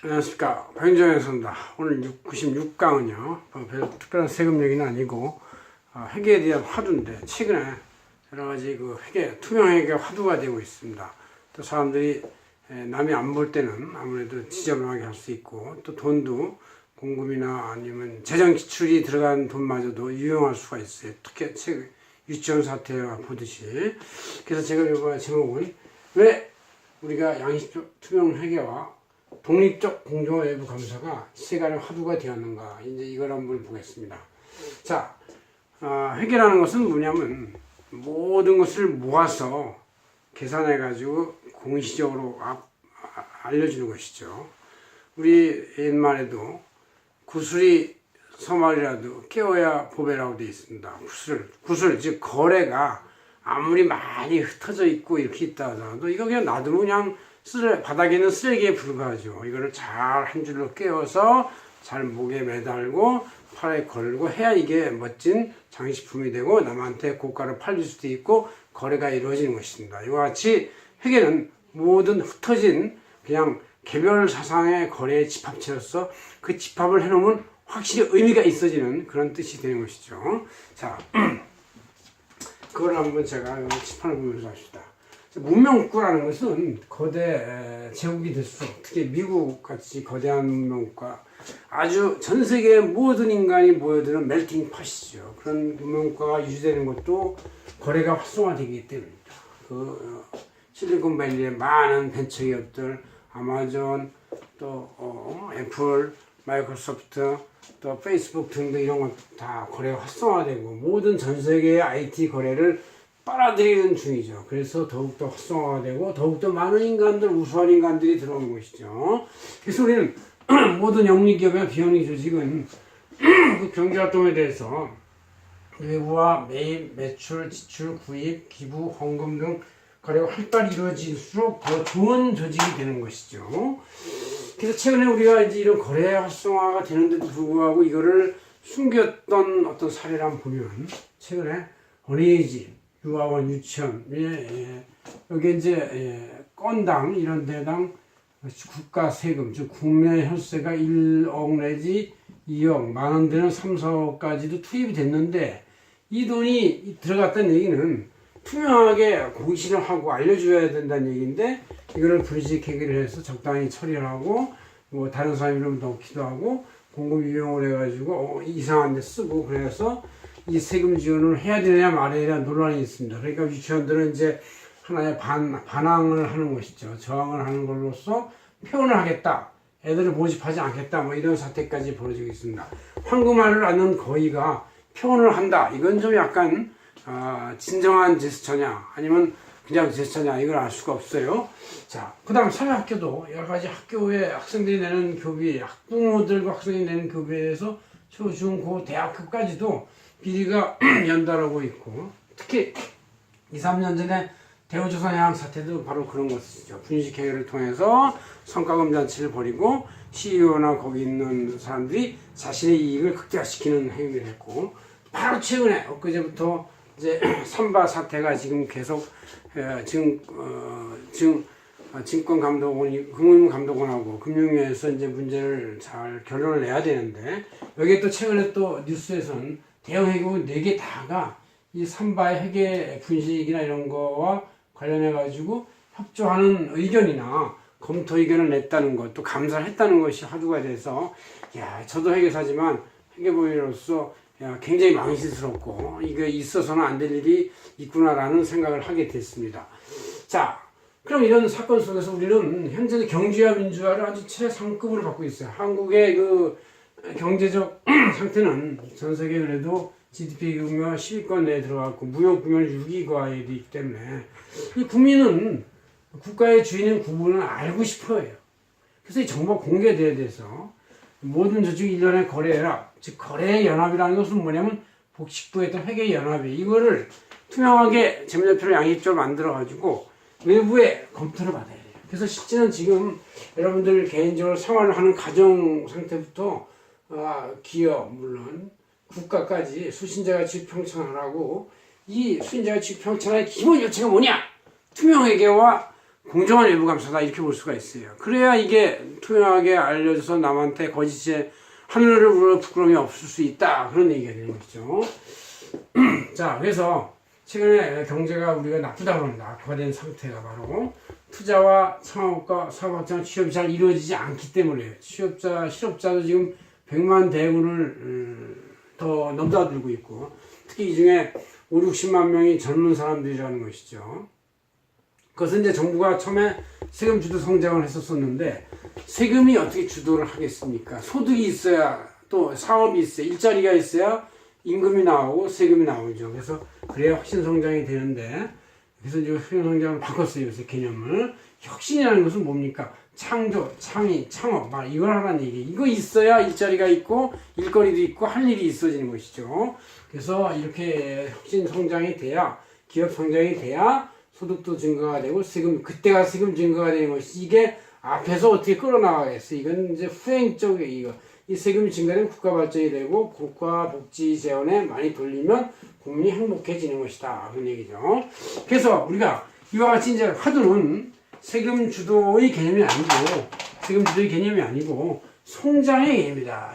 안녕하십니까. 박윤정에서입니다. 오늘 96강은요, 별 특별한 세금 얘기는 아니고, 회계에 대한 화두인데, 최근에 여러가지 그 투명회계 화두가 되고 있습니다. 또 사람들이 남이 안 볼 때는 아무래도 지저분하게 할 수 있고, 또 돈도 공금이나 아니면 재정 지출이 들어간 돈마저도 유용할 수가 있어요. 특히 최근 유치원 사태와 보듯이. 그래서 제가 이번 제목은 왜 우리가 양식적 투명회계와 독립적 공정화 외부 감사가 시간의 화두가 되었는가, 이제 이걸 한번 보겠습니다. 자, 회계라는 것은 뭐냐면 모든 것을 모아서 계산해가지고 공시적으로 알려주는 것이죠. 우리 옛말에도 구슬이 서말이라도 깨어야 보배라고 되어 있습니다. 구슬, 즉 거래가 아무리 많이 흩어져 있고 이렇게 있다 하더라도 이거 그냥 놔두면 그냥 바닥에 있는 쓰레기에 불과하죠. 이거를 잘 한 줄로 깨워서 잘 목에 매달고 팔에 걸고 해야 이게 멋진 장식품이 되고 남한테 고가로 팔릴 수도 있고 거래가 이루어지는 것입니다. 이와 같이 회계는 모든 흩어진 그냥 개별 사상의 거래의 집합체로서 그 집합을 해놓으면 확실히 의미가 있어지는 그런 뜻이 되는 것이죠. 자, 그걸 한번 제가 칠판을 보면서 합시다. 문명국가라는 것은 거대 제국이 될수록 특히 미국 같이 거대한 문명국가, 아주 전 세계의 모든 인간이 모여드는 멜팅 팟이죠. 그런 문명국가가 유지되는 것도 거래가 활성화되기 때문입니다. 실리콘밸리의 많은 벤처기업들, 아마존, 또 애플, 마이크로소프트, 또 페이스북 등등 이런 것 다 거래가 활성화되고 모든 전 세계의 IT 거래를 빨아들이는 중이죠. 그래서 더욱더 활성화가 되고 더욱더 많은 인간들, 우수한 인간들이 들어오는 것이죠. 그래서 우리는 모든 영리기업이나 비영리 조직은 그 경제활동에 대해서 외부와 매입, 매출, 지출, 구입, 기부, 헌금 등 거래가 활발히 이루어질수록 더 좋은 조직이 되는 것이죠. 그래서 최근에 우리가 이제 이런 거래 활성화가 되는데도 불구하고 이거를 숨겼던 어떤 사례를 한번 보면, 최근에 어린이집, 유아원, 유치원, 여기 이제 건당 이런 데당 국가 세금, 즉 국내 혈세가 1억 내지 2억, 많은 데는 3, 4억까지도 투입이 됐는데 이 돈이 들어갔다는 얘기는 투명하게 공시를 하고 알려줘야 된다는 얘기인데 이거를 불이익회계를 해서 적당히 처리를 하고 뭐 다른 사람 이름 넣기도 하고 공금 유용을 해가지고 이상한 데 쓰고, 그래서 이 세금 지원을 해야 되냐 말아야 되냐 논란이 있습니다. 그러니까 유치원들은 이제 하나의 반항을 하는 것이죠. 저항을 하는 걸로써 표현을 하겠다, 애들을 모집하지 않겠다, 뭐 이런 사태까지 벌어지고 있습니다. 황금알을 낳는 거위가 표현을 한다, 이건 좀 약간 진정한 제스처냐 아니면 그냥 제스처냐, 이걸 알 수가 없어요. 자, 그 다음 사회학교도 여러 가지 학교에 학생들이 내는 교비, 학부모들과 학생이 내는 교비에 대해서 초, 중, 고, 대학교까지도 비리가 연달아오고 있고, 특히 2, 3년 전에 대우조선해양 사태도 바로 그런 것이죠. 분식회계를 통해서 성과금 잔치를 벌이고 CEO나 거기 있는 사람들이 자신의 이익을 극대화시키는 행위를 했고, 바로 최근에 엊그제부터 이제 삼바 사태가 지금 계속 증권감독원이 금융감독원하고 금융위에서 이제 문제를 잘 결론을 내야 되는데, 여기에 또 최근에 또 뉴스에서는 대형 회계국 4개 다가 이 삼바의 회계 분식이나 이런 거와 관련해 가지고 협조하는 의견이나 검토 의견을 냈다는 것, 또 감사를 했다는 것이 화두가 돼서, 야, 저도 회계사지만 회계법인으로서 굉장히 망신스럽고 이게 있어서는 안 될 일이 있구나라는 생각을 하게 됐습니다. 자, 그럼 이런 사건 속에서 우리는 현재 경제와 민주화를 아주 최상급으로 갖고 있어요. 한국의 그 경제적 상태는 전 세계 그래도 GDP 규모가 10위권 내에 들어갔고 무역 규모는 6위가에 있기 때문에 이 국민은 국가의 주인인 구분을 알고 싶어요. 그래서 이 정보가 공개돼야 돼서 모든 조직 일련의 거래연합, 즉 거래연합이라는 것은 뭐냐면 복식부에 있던 회계연합이 이거를 투명하게 재무제표를 양식적으로 만들어가지고 외부에 검토를 받아야 돼요. 그래서 실제는 지금 여러분들 개인적으로 생활을 하는 가정 상태부터 기업 물론 국가까지 수신자가 지평천하라고, 이 수신자가 지평천의 기본 요체가 뭐냐? 투명회계와 공정한 외부 감사다 이렇게 볼 수가 있어요. 그래야 이게 투명하게 알려져서 남한테 거짓에 하늘을 우러 부끄러움이 없을 수 있다 그런 얘기가 되는 것이죠. 자, 그래서 최근에 경제가 우리가 나쁘다 그럽니다. 악화된 상태가 바로 투자와 창업과 사업확장 취업이 잘 이루어지지 않기 때문에요. 실업자도 지금 100만 대구를 더 넘나들고 있고, 특히 이 중에 5, 60만 명이 젊은 사람들이라는 것이죠. 그것은 이제 정부가 처음에 세금 주도 성장을 했었었는데, 세금이 어떻게 주도를 하겠습니까? 소득이 있어야, 또 사업이 있어야, 일자리가 있어야 임금이 나오고 세금이 나오죠. 그래서 그래야 혁신 성장이 되는데, 그래서 이제 혁신 성장을 바꿨어요. 요새 개념을. 혁신이라는 것은 뭡니까? 창조, 창의, 창업, 막 이걸 하라는 얘기. 이거 있어야 일자리가 있고 일거리도 있고 할 일이 있어지는 것이죠. 그래서 이렇게 혁신 성장이 돼야, 기업 성장이 돼야 소득도 증가가 되고 세금, 그때가 세금 증가가 되는 것이, 이게 앞에서 어떻게 끌어나가겠어요? 이건 이제 후행 쪽에 이거. 이 세금이 증가되면 국가 발전이 되고 국가 복지 재원에 많이 돌리면 국민이 행복해지는 것이다. 그런 얘기죠. 그래서 우리가 이와 같이 이제 화두는 세금 주도의 개념이 아니고 성장의 개념이다.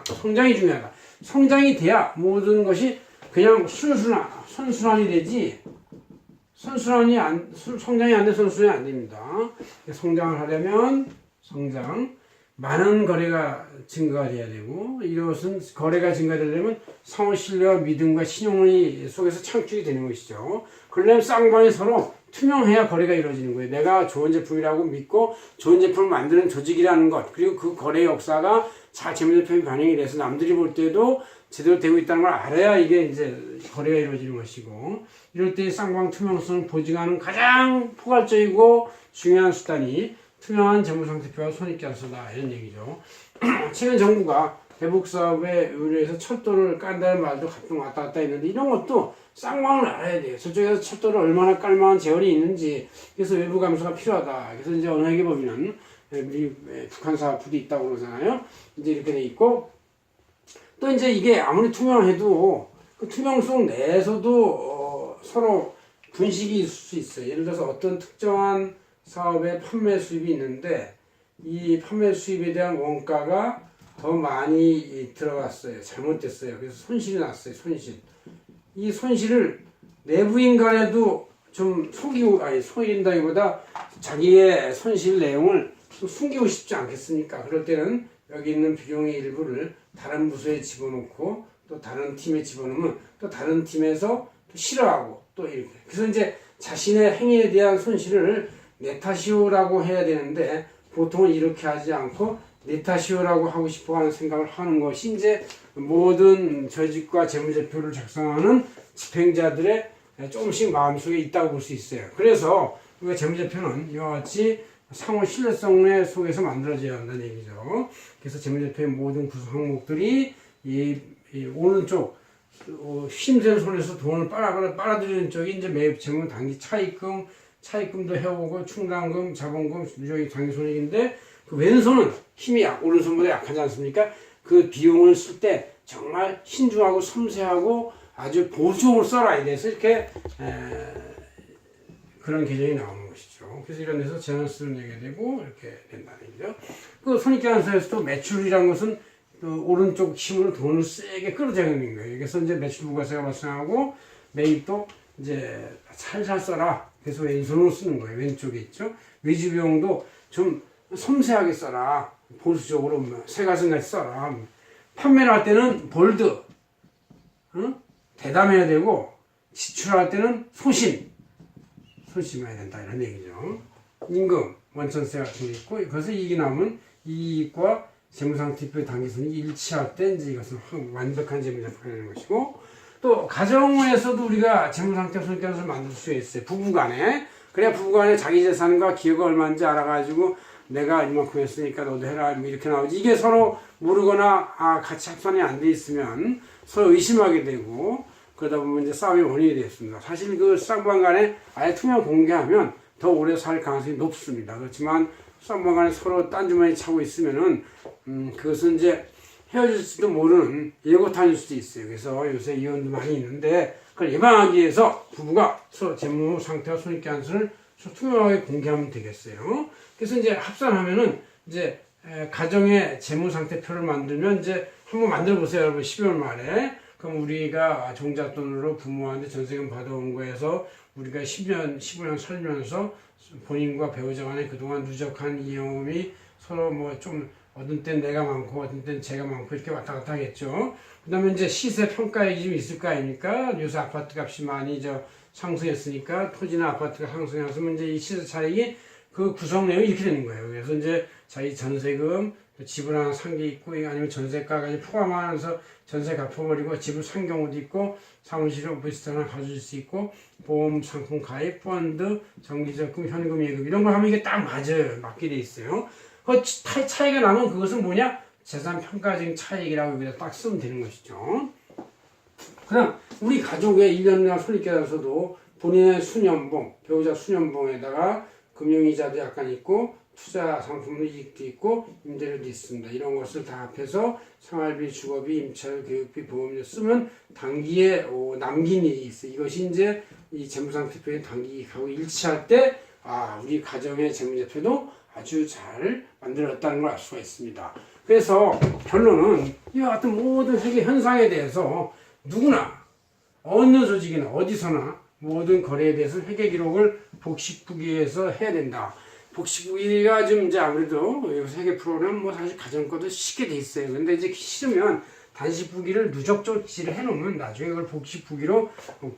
성장이 중요하다. 성장이 돼야 모든 것이 그냥 선순환이 되지, 성장이 안 돼 선순환이 안 됩니다. 성장을 하려면 많은 거래가 증가가 돼야 되고, 이것은 거래가 증가되려면 상호 신뢰와 믿음과 신용의 속에서 창출이 되는 것이죠. 그러려면 쌍방이 서로 투명해야 거래가 이루어지는 거예요. 내가 좋은 제품이라고 믿고 좋은 제품을 만드는 조직이라는 것, 그리고 그 거래 역사가 잘 재무제표에 반영이 돼서 남들이 볼 때도 제대로 되고 있다는 걸 알아야 이게 이제 거래가 이루어지는 것이고, 이럴 때 쌍방 투명성을 보증하는 가장 포괄적이고 중요한 수단이 투명한 재무상태표와 손익계산서다 이런 얘기죠. 최근 정부가 대북 사업에 의뢰해서 철도를 깐다는 말도 가끔 왔다 갔다 했는데, 이런 것도 쌍방을 알아야 돼요. 저쪽에서 철도를 얼마나 깔만한 재원이 있는지, 그래서 외부 감사가 필요하다. 그래서 이제 언어회계 법인은 우리 북한 사업부도 있다고 그러잖아요. 이제 이렇게 돼 있고, 또 이제 이게 아무리 투명해도 그 투명성 내에서도 서로 분식이 있을 수 있어요. 예를 들어서 어떤 특정한 사업의 판매 수입이 있는데, 이 판매 수입에 대한 원가가 더 많이 들어갔어요. 잘못됐어요. 그래서 손실이 났어요. 이 손실을 내부인 간에도 좀 속인다기보다 자기의 손실 내용을 좀 숨기고 싶지 않겠습니까? 그럴 때는 여기 있는 비용의 일부를 다른 부서에 집어넣고, 또 다른 팀에 집어넣으면 또 다른 팀에서 또 싫어하고 또 이렇게. 그래서 이제 자신의 행위에 대한 손실을 내 탓이오라고 해야 되는데, 보통은 이렇게 하지 않고 내 탓이오라고 하고 싶어 하는 생각을 하는 것이 이제 모든 조직과 재무제표를 작성하는 집행자들의 조금씩 마음속에 있다고 볼 수 있어요. 그래서 우리가 재무제표는 이와 같이 상호 신뢰성 속에서 만들어져야 한다는 얘기죠. 그래서 재무제표의 모든 구성 항목들이 이 오른쪽 힘센 손에서 돈을 빨아들이는 쪽이 이제 매입 재무 단기 차입금도 해오고 충당금, 자본금, 무조건 당기손익인데, 그 왼손은 힘이 오른손보다 약하지 않습니까? 그 비용을 쓸 때 정말 신중하고 섬세하고 아주 보수적으로 써라 이래서 이렇게 그런 계정이 나오는 것이죠. 그래서 이런 데서 제너스를 내게 되고 이렇게 된다는 얘기죠. 그 손익계산서에서도 매출이라는 것은 그 오른쪽 힘으로 돈을 세게 끌어들이는 거예요. 그래서 이제 매출 부가세가 발생하고, 매입도 이제 살살 써라. 그래서 왼손으로 쓰는 거예요. 왼쪽에 있죠. 외주 비용도 좀 섬세하게 써라. 보수적으로 새가슴같이 써라. 판매를 할 때는 볼드, 대담해야 되고, 지출할 때는 소심해야 된다 이런 얘기죠. 임금, 원천세 같은 게 있고, 그래서 이익이 나오면 이익과 재무상태표 당기선이 일치할 때 이제 이것은 완벽한 재무제표가 되는 것이고, 또 가정에서도 우리가 재무상태 손익계산서를 만들 수 있어요. 부부간에. 그래야 부부간에 자기 재산과 기여가 얼마인지 알아가지고 내가 이만큼 했으니까 너도 해라 이렇게 나오지. 이게 서로 모르거나 같이 합산이 안 돼 있으면 서로 의심하게 되고, 그러다 보면 이제 싸움의 원인이 되었습니다. 사실 그 쌍방 간에 아예 투명 공개하면 더 오래 살 가능성이 높습니다. 그렇지만 쌍방 간에 서로 딴주머니 차고 있으면은 그것은 이제 헤어질지도 모르는 예고탄일 수도 있어요. 그래서 요새 이혼도 많이 있는데, 그걸 예방하기 위해서 부부가 서로 재무 상태와 손익계산서를 투명하게 공개하면 되겠어요. 그래서 이제 합산하면은 이제 가정의 재무상태표를 만들면 이제 한번 만들어 보세요, 여러분. 12월 말에. 그럼 우리가 종잣돈으로 부모한테 전세금 받아온 거에서 우리가 10년, 15년 살면서 본인과 배우자 간에 그동안 누적한 이용이 서로 뭐 좀 어떤 땐 내가 많고 어떤 땐 제가 많고 이렇게 왔다 갔다 하겠죠. 그 다음에 이제 시세 평가액이 좀 있을 거 아닙니까? 요새 아파트 값이 많이 상승했으니까 토지나 아파트가 상승해서 이제 이 시세 차익이 그 구성 내용이 이렇게 되는 거예요. 그래서 이제 자기 전세금, 집을 하나 산 게 있고, 아니면 전세가까지 포함하면서 전세 갚아버리고 집을 산 경우도 있고, 사무실 오피스텔 하나 가질 수 있고, 보험 상품 가입, 펀드, 정기적금, 현금 예금 이런 걸 하면 이게 딱 맞아요. 맞게 돼 있어요. 그 차이가 나면 그것은 뭐냐? 재산 평가적인 차익이라고 여기다 딱 쓰면 되는 것이죠. 그럼 우리 가족의 1년이나 손익계산서도 본인의 수년봉, 배우자 수년봉에다가 금융이자도 약간 있고 투자 상품도 이익도 있고 임대료도 있습니다. 이런 것을 다 합해서 생활비, 주거비, 임차료, 교육비, 보험료 쓰면 단기에 남긴 이익이 있어요. 이것이 이제 이 재무상태표의 단기이익하고 일치할 때 우리 가정의 재무제표도 아주 잘 만들었다는 걸 알 수가 있습니다. 그래서 결론은 이와 같은 모든 회계 현상에 대해서 누구나 어느 조직이나 어디서나 모든 거래에 대해서 회계 기록을 복식부기에서 해야 된다. 복식부기가 좀 이제 아무래도 회계 프로그램 뭐 사실 가정 것도 쉽게 돼 있어요. 근데 이제 싫으면 단식부기를 누적 조치를 해놓으면 나중에 그걸 복식부기로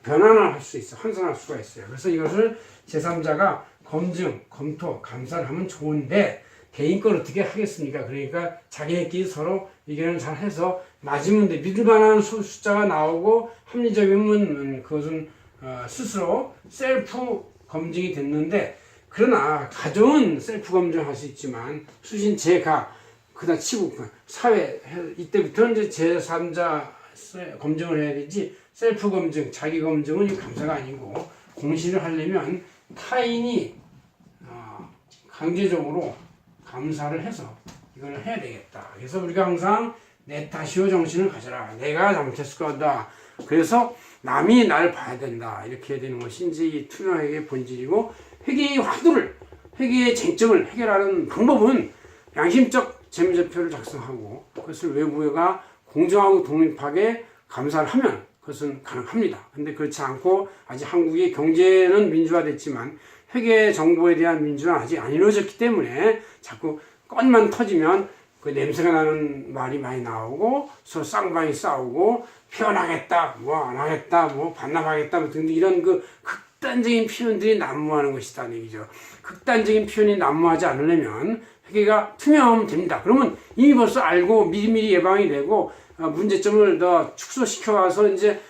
변환을 할 수 있어, 환산할 수가 있어요. 그래서 이것을 제3자가 검증, 검토, 감사를 하면 좋은데 개인 걸 어떻게 하겠습니까? 그러니까 자기네끼리 서로 의견을 잘 해서 맞으면 돼. 믿을 만한 숫자가 나오고 합리적이면 그것은 스스로 셀프 검증이 됐는데, 그러나 가정은 셀프 검증할 수 있지만 수신 제가 그다음 치고 사회 이때부터는 이제 제3자 검증을 해야 되지, 셀프 검증, 자기 검증은 감사가 아니고 공시를 하려면 타인이 강제적으로 감사를 해서 이걸 해야 되겠다. 그래서 우리가 항상 내 탓이요 정신을 가져라. 내가 잘못했을 거다. 그래서 남이 날 봐야 된다. 이렇게 해야 되는 것이 이제 이 투명회계의 본질이고, 회계의 화두를, 회계의 쟁점을 해결하는 방법은 양심적 재무제표를 작성하고 그것을 외부가 공정하고 독립하게 감사를 하면 그것은 가능합니다. 근데 그렇지 않고 아직 한국의 경제는 민주화됐지만 회계 정보에 대한 민주화는 아직 안 이루어졌기 때문에 자꾸 건만 터지면 그 냄새가 나는 말이 많이 나오고 서로 쌍방이 싸우고 표현하겠다, 뭐 안 하겠다, 뭐 반납하겠다 뭐 등등 이런 그 극단적인 표현들이 난무하는 것이다 얘기죠. 극단적인 표현이 난무하지 않으려면 회계가 투명하면 됩니다. 그러면 이미 벌써 알고 미리미리 예방이 되고 문제점을 더 축소시켜와서 이제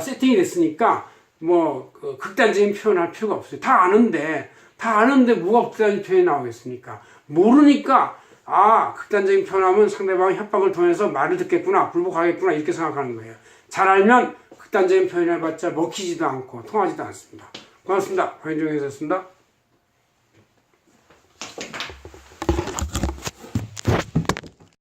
세팅이 됐으니까 뭐 극단적인 표현할 필요가 없어요. 다 아는데 뭐가 극단적인 표현이 나오겠습니까? 모르니까 극단적인 표현하면 상대방이 협박을 통해서 말을 듣겠구나, 불복하겠구나 이렇게 생각하는 거예요. 잘 알면 극단적인 표현을 해봤자 먹히지도 않고 통하지도 않습니다. 고맙습니다. 황인종이었습니다.